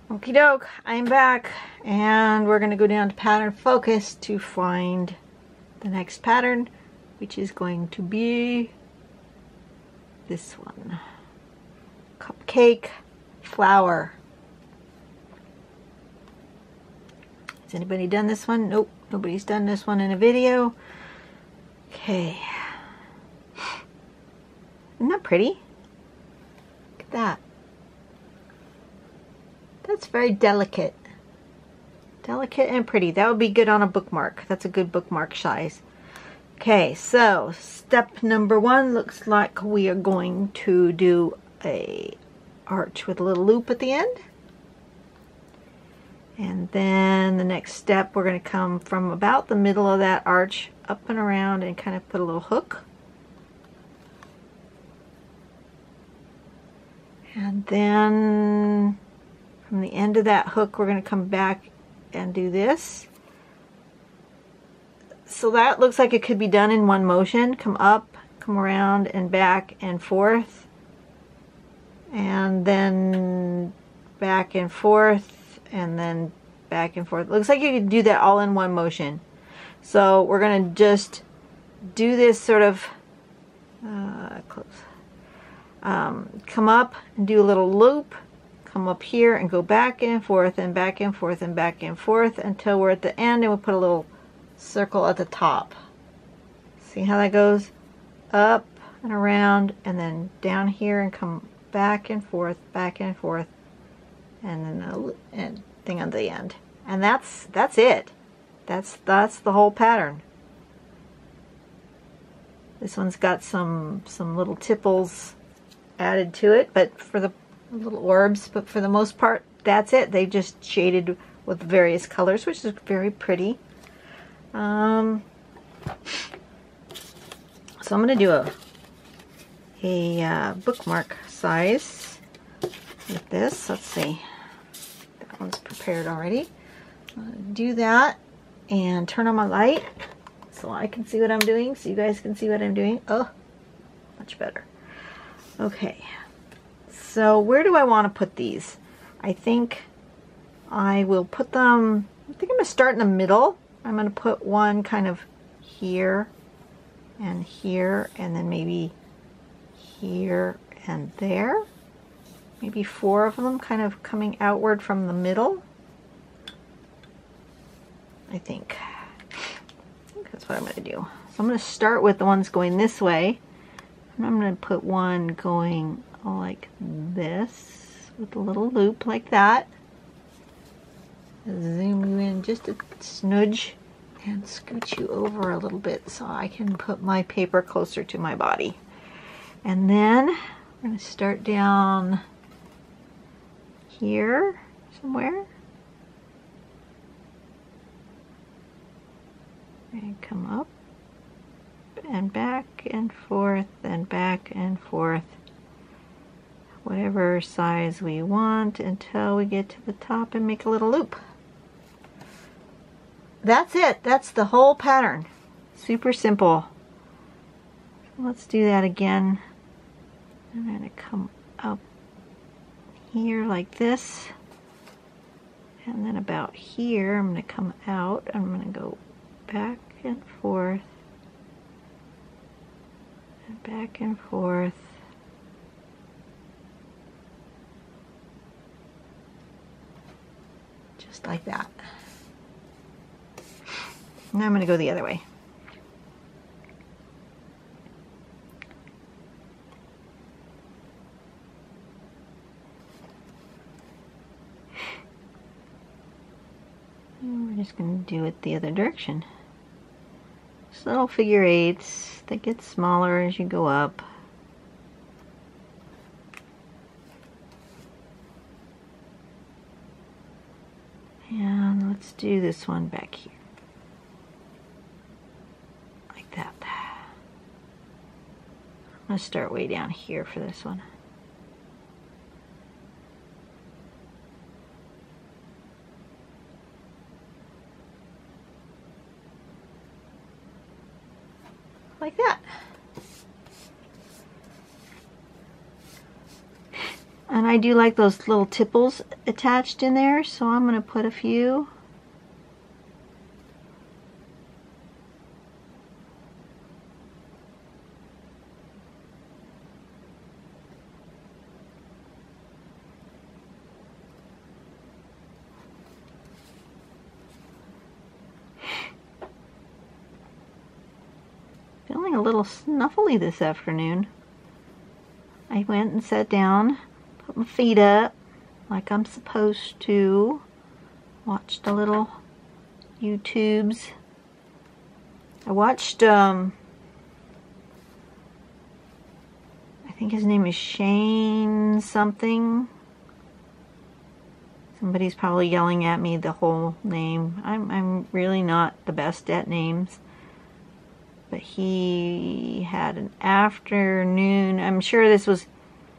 Okie doke, I'm back, and we're going to go down to pattern focus to find the next pattern, which is going to be this one, Cupcake Flower. Has anybody done this one? Nope, nobody's done this one in a video. Okay, isn't that pretty? Look at that. That's very delicate. Delicate and pretty. That would be good on a bookmark. That's a good bookmark size. Okay, so step number 1 looks like we are going to do a arch with a little loop at the end. And then the next step, we're going to come from about the middle of that arch up and around and kind of put a little hook. And then from the end of that hook, we're going to come back and do this. So that looks like it could be done in one motion. Come up, come around, and back and forth. And then back and forth, and then back and forth. Looks like you could do that all in one motion. So we're going to just do this sort of come up and do a little loop. Come up here and go back and forth and back and forth and back and forth until we're at the end, and we'll put a little circle at the top. See how that goes? Up and around, and then down here, and come back and forth, and then a thing on the end. And that's it. That's the whole pattern. This one's got some little tipples added to it, but for the little orbs, but for the most part, that's it. They just shaded with various colors, which is very pretty. So I'm going to do a bookmark size with this. Let's see. That one's prepared already. Do that and turn on my light so I can see what I'm doing, so you guys can see what I'm doing. Oh, much better. Okay. So where do I want to put these? I think I will put them, I think I'm going to start in the middle. I'm going to put one kind of here, and then maybe here and there. Maybe 4 of them kind of coming outward from the middle. I think that's what I'm going to do. So I'm going to start with the ones going this way. And I'm going to put one going like this with a little loop like that. Zoom you in just a smidge and scoot you over a little bit so I can put my paper closer to my body. And then I'm going to start down here somewhere and come up and back and forth and back and forth, whatever size we want, until we get to the top and make a little loop. That's it. That's the whole pattern. Super simple. Let's do that again. I'm going to come up here like this, and then about here I'm going to come out. I'm going to go back and forth and back and forth. Just like that. Now I'm going to go the other way. And we're just going to do it the other direction. Just little figure 8s that get smaller as you go up. And let's do this one back here. Like that. I'm going to start way down here for this one. Like that. And I do like those little tipples attached in there, so I'm going to put a few. Feeling a little snuffly this afternoon. I went and sat down, put my feet up like I'm supposed to, watched a little YouTubes. I watched, I think his name is Shane something. Somebody's probably yelling at me the whole name. I'm really not the best at names. But he had an afternoon, I'm sure this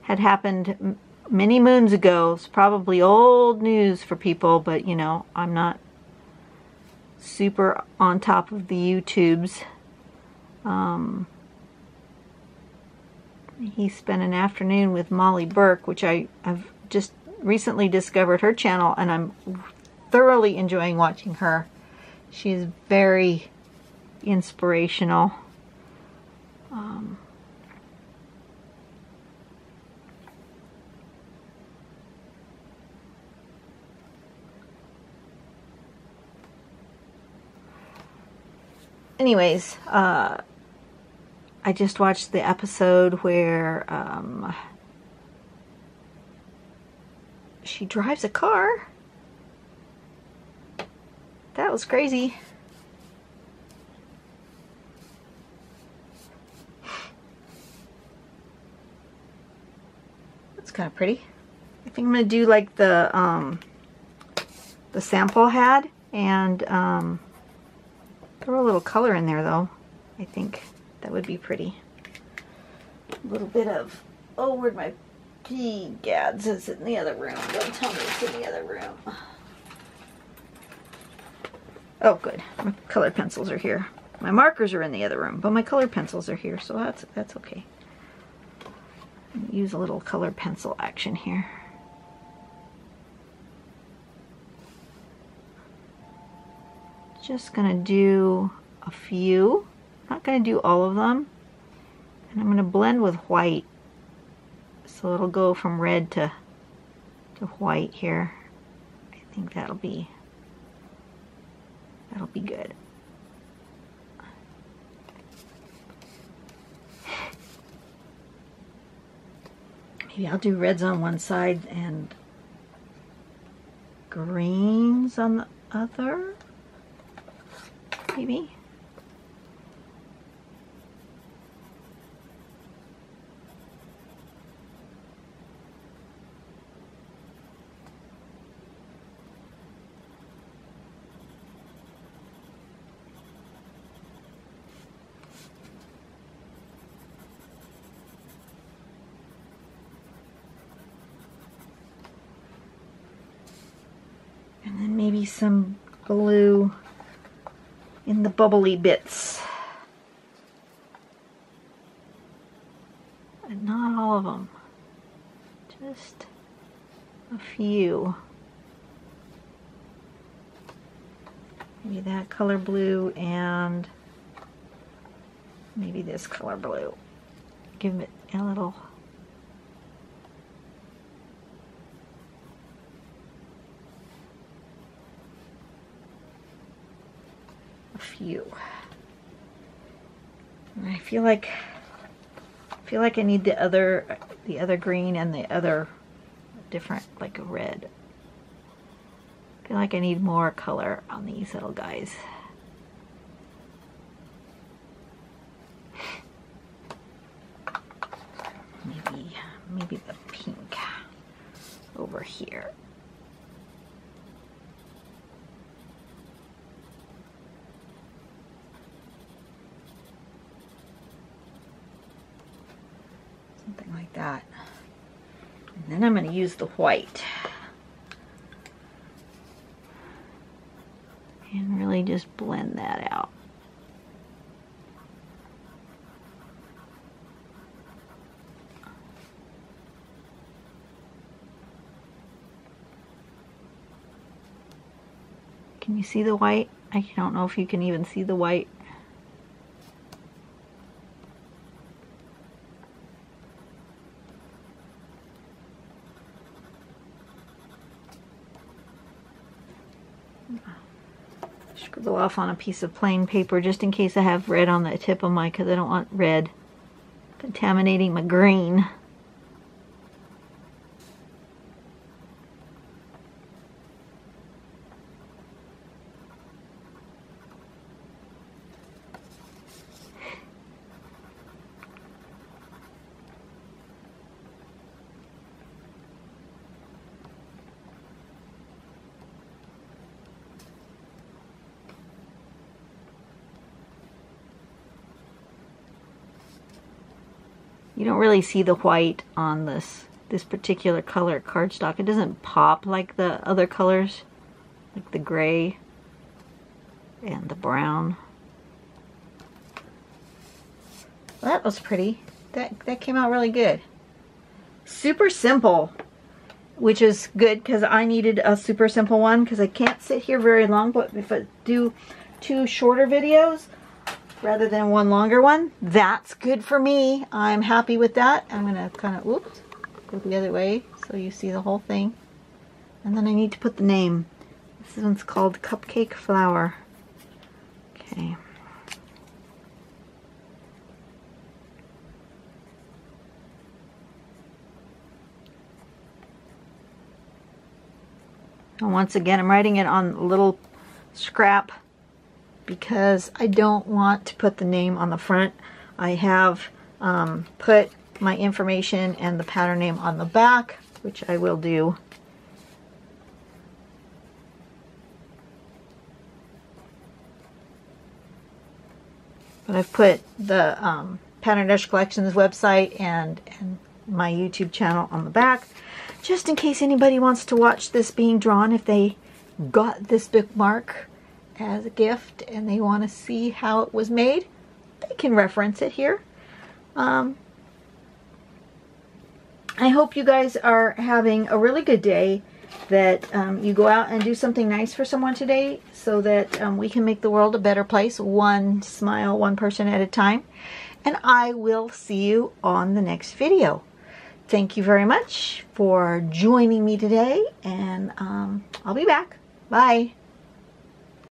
had happened many moons ago. It's probably old news for people, but you know, I'm not super on top of the YouTubes. He spent an afternoon with Molly Burke, which I've just recently discovered her channel, and I'm thoroughly enjoying watching her. She is very inspirational. Anyways, I just watched the episode where she drives a car. That was crazy. That's kind of pretty. I think I'm gonna do like the sample had, and throw a little color in there though. I think that would be pretty. A little bit of, oh, where'd my gads? Is it in the other room? Don't tell me it's in the other room. Oh, good. My colored pencils are here. My markers are in the other room, but my colored pencils are here, so that's okay. Use a little colored pencil action here. Just gonna do a few. Not gonna do all of them. And I'm gonna blend with white, so it'll go from red to white here. I think that'll be good. Maybe I'll do reds on one side and greens on the other. Maybe. And then maybe some blue in the bubbly bits. But not all of them. Just a few. Maybe that color blue and maybe this color blue. Give it a little. Few. And I feel like I need the other green and the other different, like a red. I feel like I need more color on these little guys. Maybe the pink over here. Something like that. And then I'm going to use the white. And really just blend that out. Can you see the white? I don't know if you can even see the white. Scribble off on a piece of plain paper just in case I have red on the tip of my, because I don't want red contaminating my green. You don't really see the white on this particular color cardstock. It doesn't pop like the other colors, like the gray and the brown. Well, that was pretty. That came out really good. Super simple, which is good because I needed a super simple one because I can't sit here very long. But if I do 2 shorter videos rather than 1 longer one, that's good for me. I'm happy with that. I'm gonna kind of, oops, go the other way so you see the whole thing. And then I need to put the name. This one's called Cupcake Flower. Okay. And once again, I'm writing it on a little scrap because I don't want to put the name on the front. I have put my information and the pattern name on the back, which I will do. But I've put the Pattern Dash Collections website and my YouTube channel on the back, just in case anybody wants to watch this being drawn, if they got this bookmark as a gift and they want to see how it was made, they can reference it here. I hope you guys are having a really good day, that you go out and do something nice for someone today so that we can make the world a better place, one smile, one person at a time. And I will see you on the next video. Thank you very much for joining me today, and I'll be back. Bye.